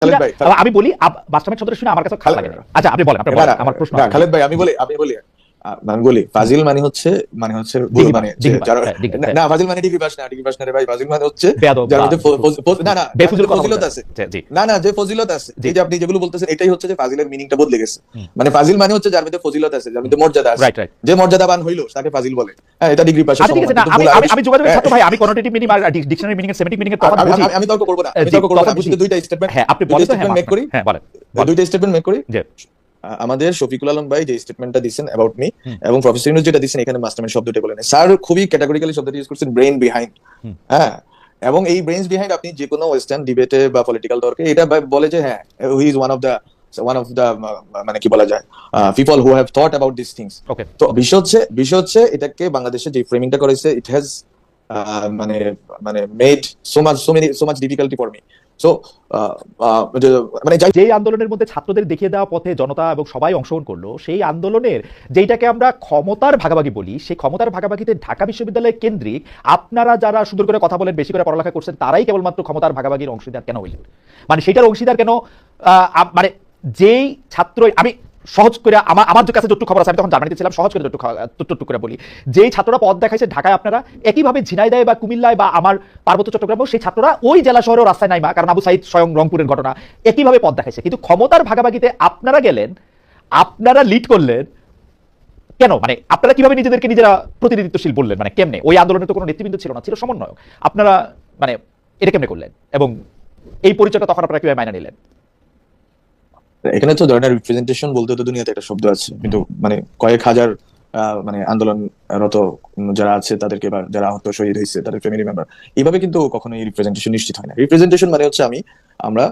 আমি বলি বাস্তবের শব্দটা শুনে আমার কাছে খারাপ লাগে। আচ্ছা আপনি বলেন, আমার প্রশ্ন। খালেদ ভাই আমি বলি ফাজিল মানে হচ্ছে না, ফাজিল মানে ডিগ্রি পাস না রে ভাই। ফাজিল মানে হচ্ছে যার মধ্যে ফজিলত আছে, না যে ফজিলত আছে, এই যে আপনি যেগুলো বলতেছেন এটাই হচ্ছে যে ফাজিলের মিনিংটা বদলে গেছে। মানে ফাজিল মানে হচ্ছে যার মধ্যে ফজিলত আছে, যার মধ্যে মর্যাদা আছে, যে মর্যাদাবান হইলো তাকে ফাজিল বলে। হ্যাঁ, এটা ডিগ্রি পাস। আমি যোগাযোগের ছাত্র ভাই, আমি কোনোটেটিভ মিনিং আর ডিকশনারি মিনিং এর সেমেটিক মিনিং এর তফাৎ বুঝি। আমি তর্ক করব না, আমি শুধু দুইটা স্টেটমেন্ট, হ্যাঁ আপনি বলেন তো, হ্যাঁ মেক করি, হ্যাঁ বলেন, দুইটা স্টেটমেন্ট মেক করি। আমাদের শফিকুল আলম ভাই যে স্টেটমেন্টটা দিচ্ছেন অ্যাবাউট মি, এবং প্রফেসর ইউনূস যেটা দিচ্ছেন, এখানে মাস্টারমাইন্ড শব্দটা বলেন স্যার, খুবই ক্যাটাগরিক্যালি শব্দটি ইউজ করছেন, ব্রেইন বিহাইন্ড। হ্যাঁ, এবং এই ব্রেইনস বিহাইন্ড আপনি যে কোনো ওয়েস্টার্ন ডিবেটে বা পলিটিক্যাল তর্কে এটা বলে যে হ্যাঁ, he is one of the মানে কি বলা যায়, people who have thought about this things. তো বিষয় হচ্ছে এটাকে বাংলাদেশে যে ফ্রেমিংটা করেছে, ইট হ্যাজ মানে made so much difficulty for me. মানে যে আন্দোলনের মধ্যে ছাত্রদের দেখিয়ে দেওয়া পথে জনতা এবং সবাই অংশগ্রহণ করলো, সেই আন্দোলনের যেটাকে আমরা ক্ষমতার ভাগাভাগি বলি, সেই ক্ষমতার ভাগাভাগিতে ঢাকা বিশ্ববিদ্যালয় কেন্দ্রিক আপনারা যারা সুন্দর করে কথা বলেন, বেশি করে পড়ালেখা করছেন, তারাই কেবলমাত্র ক্ষমতার ভাগাভাগির অংশীদার কেন হইলেন? মানে সেটার অংশীদার কেন? মানে যেই ছাত্র, আমি সহজ করে আমার কাছে যতটুকু খবর আছে, আমি তখন জার্মানিতে ছিলাম, সহজ করে যতটুকু করে বলি, যেই ছাত্ররা পথ দেখাইছে ঢাকায়, আপনারা একইভাবে ঝিনাইদহে বা কুমিল্লায় বা আমার পার্বত্য চট্টগ্রামেও সেই ছাত্ররা ওই জেলা শহরেও রাস্তায় নাইমা, কারণ আবু সাইদ স্বয়ং রংপুরের ঘটনা, একইভাবে পথ দেখাইছে। কিন্তু ক্ষমতার ভাগাভাগিতে আপনারা গেলেন, আপনারা লিড করলেন কেন? মানে আপনারা কিভাবে নিজেদেরকে নিজেরা প্রতিনিধিত্বশীল বললেন? মানে কেমনে? ওই আন্দোলনে তো কোনো নেতৃবৃন্দ ছিল না, ছিল সমন্বয়ক। আপনারা মানে এটা কেমনে করলেন, এবং এই পরিচয়টা তখন আপনারা কিভাবে মাইনা নিলেন? এখানে তো ধরেন রিপ্রেজেন্টেশন বলতে তো দুনিয়াতে একটা শব্দ আছে, কিন্তু মানে কয়েক হাজার মানে আন্দোলনরত যারা আছে তাদেরকে, বা যারা আহত শহীদ হয়েছে তাদের ফ্যামিলি মেম্বার, এইভাবে কিন্তু কখনো এই রিপ্রেজেন্টেশন নিশ্চিত হয় না। রিপ্রেজেন্টেশন মানে হচ্ছে আমরা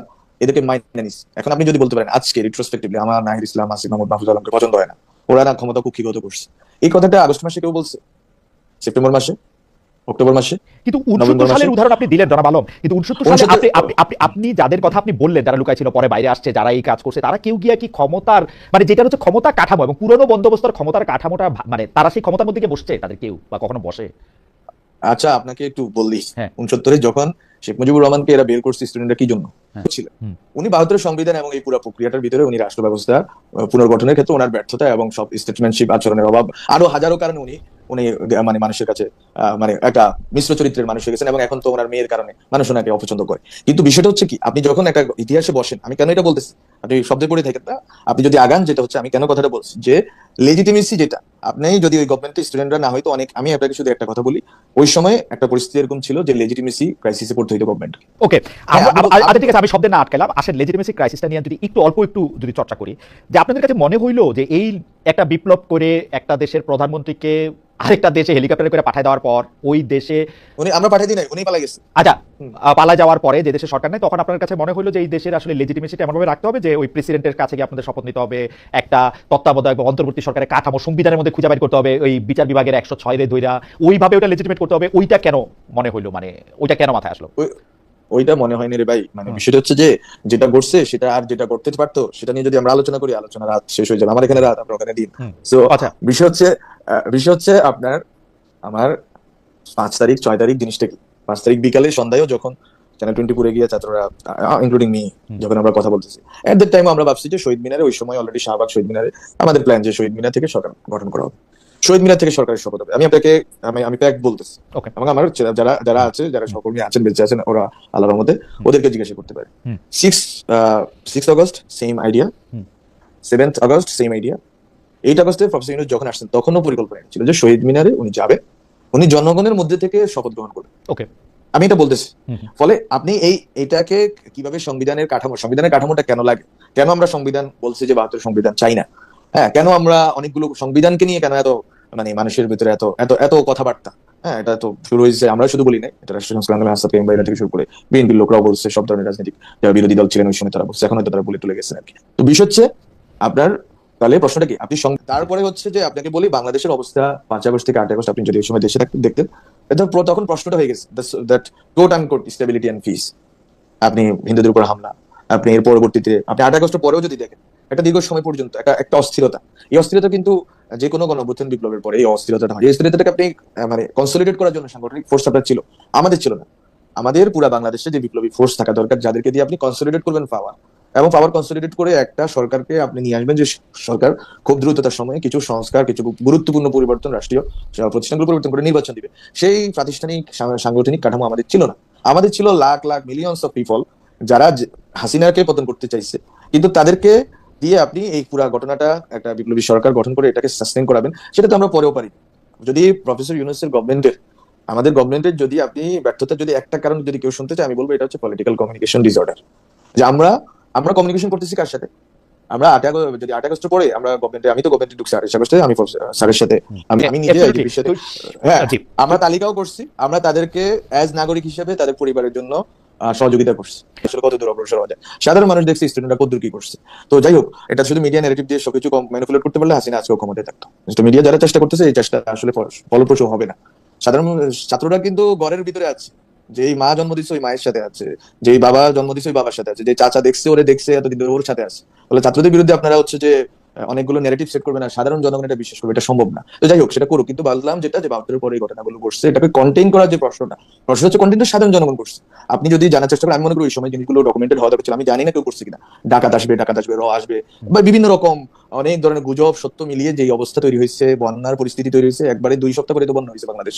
এদেরকে মাইনে নিচ্ছি। এখন আপনি যদি বলতে পারেন আজকে রিট্রোস্পেক্টিভলি আমার নাহিদ ইসলাম, আসিফ মাহমুদ, মাহফুজ আলমকে পছন্দ হয় না, ওরা না ক্ষমতা কুক্ষিগত করছে, এই কথাটা আগস্ট মাসে কেউ বলছে? সেপ্টেম্বর মাসে, অক্টোবর মাসে? কিন্তু 69 সালের উদাহরণ আপনি দিলেন জনাব আলম, কিন্তু 69 সালে আপনি যাদের কথা আপনি বললেন, যারা লুকাই ছিল পরে বাইরে আসছে, যারা এই কাজ করছে, তারা কেউ গিয়া কি ক্ষমতার, মানে যেটা হচ্ছে ক্ষমতা কাঠামো এবং পুরনো বন্দোবস্তর ক্ষমতার কাঠামোটা, মানে তারা সেই ক্ষমতার মধ্যে গিয়ে বসছে, তাদের কেউ বা কখনো বসে? আচ্ছা আপনাকে একটু বললি, 69-এ যখন শেখ মুজিবুর রহমানকে এরা বের করছে, স্টুডেন্টরা কি জন্য ছিল? উনি 72 সংবিধান এবং এই পুরো প্রক্রিয়াটার ভিতরে উনি রাষ্ট্র ব্যবস্থা পুনর্গঠনের ক্ষেত্রে ওনার ব্যর্থতা এবং সব স্টেটসম্যানশিপ আচরণের অভাব, আরো হাজারো কারণে উনি মানে মানুষের কাছে মানে একটা মিশ্র চরিত্রের মানুষ হয়ে গেছেন, এবং এখন তো ওনার মেয়ের কারণে মানুষ ওনাকে অপছন্দ করে। কিন্তু বিষয়টা হচ্ছে কি, আপনি যখন একটা ইতিহাসে বসেন, আমি কেন এটা বলতেছি, আপনি শব্দে পড়ে থাকেন না, আপনি যদি আগান, যেটা হচ্ছে আমি কেন কথাটা বলছি, যে লেজিটিমেসি যেটা, আপনি যদি ওই গভর্নমেন্টের স্টুডেন্টরা না হয়তো অনেক, আমি আপনাকে শুধু একটা কথা বলি, ওই সময় একটা পরিস্থিতি এরকম ছিল যে লেজিটিমেসি ক্রাইসিসে পড়তে হইতো গভর্নমেন্ট। ওকে, আচ্ছা ঠিক আছে, আমি শব্দে না আটকালাম। আসলে লেজিটিমেসি ক্রাইসিসটা নিয়ে যদি অল্প একটু যদি চর্চা করি, যে আপনাদের কাছে মনে হইলো যে এই একটা বিপ্লব করে একটা দেশের প্রধানমন্ত্রীকে আরেকটা দেশে হেলিকপ্টারে করে পাঠিয়ে দেওয়ার পর, ওই দেশে আমরা পাঠিয়ে দিই নাই, উনি পালাই গেছে। আচ্ছা, পালা যাওয়ার পরে যে দেশের সরকার নেই, তখন আপনার কাছে মনে হলো যে এই দেশের আসলে লেজিটিমেসিটা এমনভাবে রাখতে হবে যে ওই প্রেসিডেন্টের কাছে গিয়ে আপনাদের শপথ নিতে হবে, একটা তত্ত্বাবধায়ক বা অন্তর্বর্তী সরকারের কাঠামো সংবিধানের মধ্যে খুঁজে বের করতে হবে, ওই বিচার বিভাগের 106 ধইরা ওইভাবে ওটা লেজিটিমেট করতে হবে। ওইটা কেন মনে হইলো, মানে ওইটা কেন মাথায় আসলো? ওইটা মনে হয়নি রে ভাই, মানে বিষয়টা হচ্ছে যে যেটা করছে সেটা আর যেটা করতে পারতো সেটা নিয়ে যদি আমরা আলোচনা করি, আলোচনা রাত শেষ হয়ে যাবে। আমার এখানে রাত, আপনার ওখানে দিন। সো বিষয় হচ্ছে আপনার আমার 5 তারিখ 6 তারিখ জিনিসটা কি, 5 তারিখ বিকালে সন্ধ্যায়ও যখন চ্যানেল 24 গিয়ে ছাত্ররা ইনক্লুডিং মি যখন আমরা কথা বলতেছি, এট দ্যাট টাইম আমরা ভাবছি যে শহীদ মিনারে, ওই সময় অলরেডি শাহবাগ শহীদ মিনারে আমাদের প্ল্যান যে শহীদ মিনার থেকে সরকার গঠন করা হবে, শহীদ মিনার থেকে সরকারের শপথ হবে। আমি প্যাক বলতেছি, এবং আমার যারা আছে, যারা সহকর্মী আছেন, বেঁচে আছেন, ওরা আল্লাহর রহমতে ওদেরকে জিজ্ঞাসা করতে পারে। 6 August same idea, 7th August same idea, 8 আগস্টে প্রফেসর ইউনূস যখন আসছেন তখনও পরিকল্পনা ছিল যে শহীদ মিনারে উনি যাবেন, উনি জনগণের মধ্যে থেকে শপথ গ্রহণ করবেন। ওকে, আমি এটা বলতেছি। ফলে আপনি এইটাকে কিভাবে সংবিধানের কাঠামোটা কেন লাগে, কেন আমরা সংবিধান বলছি যে 72 সংবিধান চাই না, হ্যাঁ, কেন আমরা অনেকগুলো সংবিধানকে নিয়ে কেন এত মানে মানুষের ভিতরে এত এত এত কথাবার্তা, হ্যাঁ, এটা তো শুরু হয়েছে, আমরা শুধু বলি নাই, এটা রাষ্ট্রীয় সংস্কার আন্দোলন হাসপাতাল বাইরে থেকে শুরু করে বিএনপির লোকরাও বলছে, সব ধরনের রাজনৈতিক যারা বিরোধী দল ছিলেন ওই সময় তারা বলছে, এখন হয়তো তারা বলে তুলে গেছেন আর কি। তো বিষয় হচ্ছে আপনার, তাহলে প্রশ্নটা কি, আপনি তারপরে হচ্ছে যে আপনাকে বলি বাংলাদেশের অবস্থা 5 আগস্ট থেকে 8 আগস্ট আপনি যদি ওই সময় দেশে দেখতেন, তখন প্রশ্নটা হয়ে গেছে that quote unquote stability and peace. আপনি হিন্দুদের উপর হামলা, আপনি এর পরবর্তীতে আপনি 8 আগস্টের পরেও যদি দেখেন, একটা দীর্ঘ সময় পর্যন্ত একটা অস্থিরতা, এই অস্থিরতা কিন্তু যে কোনো গণঅভ্যুত্থান বিপ্লবের পরে এই অস্থিরতাটা হয়, এই অস্থিরতাটাকে আপনি মানে কনসলিডেট করার জন্য সাংগঠনিক ফোর্স আপনার ছিল, আমাদের ছিল না। আমাদের পুরা বাংলাদেশে যে বিপ্লবী ফোর্স থাকা দরকার, যাদেরকে দিয়ে আপনি কনসলিডেট করবেন পাওয়ার, এবং পাওয়ার কনসলিডেট করে একটা সরকারকে আপনি নিয়ে আসবেন, যে সরকার খুব দ্রুততার সময়ে কিছু সংস্কার, কিছু গুরুত্বপূর্ণ পরিবর্তন, রাষ্ট্রীয় প্রতিষ্ঠানগুলো পরিবর্তন করে নির্বাচন দিবে। সেই প্রাতিষ্ঠানিক সাংগঠনিক কাঠামো আমাদের ছিল না। আমাদের ছিল lakh lakh millions of people যারা হাসিনাকে পতন করতে চাইছে, কিন্তু তাদেরকে দিয়ে আপনি এই পুরা ঘটনাটা একটা বিপ্লবী সরকার গঠন করে এটাকে সাস্টেইন করাবেন, সেটা তো আমরা পরেও পারি। যদি প্রফেসর ইউনূসের গভর্নমেন্টের, আমাদের গভর্নমেন্টের যদি আপনি ব্যর্থতা যদি একটা কারণ যদি কেউ শুনতে চায়, আমি বলবো এটা হচ্ছে পলিটিক্যাল কমিউনিকেশন ডিসঅর্ডার। যে আমরা কমিউনিকেশন করতেছি কার সাথে? আমরা 8 আগস্ট পরে আমরা গভর্নমেন্টে, আমি তো গভর্নমেন্টে ঢুকছি 28 আগস্টে, আমি স্যারের সাথে, আমি নিজে আইডিপির সাথে, হ্যাঁ আমরা তালিকাও করছি, আমরা তাদেরকে অ্যাজ নাগরিক হিসেবে তাদের পরিবারের জন্য সহযোগিতা করছি। আসলে কত দূর অগ্রসর হওয়া যায়, সাধারণ মানুষ দেখছি স্টুডেন্টরা কত দূর কি করছে। তো যাই হোক, এটা শুধু মিডিয়া ন্যারেটিভ দিয়ে সবকিছু ম্যানিপুলেট করতে পারলে হাসিনা আজকেও ক্ষমতায় থাকতো। মিডিয়া যারা চেষ্টা করতেছে, এই চেষ্টা আসলে ফলপ্রসূ হবে না। সাধারণ ছাত্ররা কিন্তু ঘরের ভিতরে আছে, যেই মা জন্ম দিচ্ছে ওই মায়ের সাথে আছে, যেই বাবা জন্ম দিচ্ছে ওই বাবার সাথে আছে, যে চাচা দেখছে ওরে দেখছে এতদিন ধরে ওর সাথে আছে। বলে ছাত্রদের বিরুদ্ধে আপনারা হচ্ছে যে অনেকগুলো নেগেটিভ সেট করবেন আর সাধারণ জনগণ এটা বিশ্বাস করবে, এটা সম্ভব না। তো যাই হোক, সেটা করুক, কিন্তু বললাম যেটা, যে 72 পরে এই ঘটনাগুলো ঘটছে, এটাকে কন্টেইন করার যে প্রশ্নটা, প্রশ্ন হচ্ছে কন্টেইন সাধারণ জনগণ করছে। আপনি যদি জানার চেষ্টা করেন, আমি মনে করি ওই সময় জিনিসগুলো ডকুমেন্টেড হওয়া দরকার ছিল। আমি জানি না কেউ করছে কিনা, ডাকাত আসবে, র আসবে, বা বিভিন্ন রকম অনেক ধরনের গুজব সত্য মিলিয়ে যে অবস্থা তৈরি হয়েছে, বন্যার পরিস্থিতি তৈরি হয়েছে, একবারে 2 সপ্তাহ পরে তো বন্যা হয়েছে বাংলাদেশ।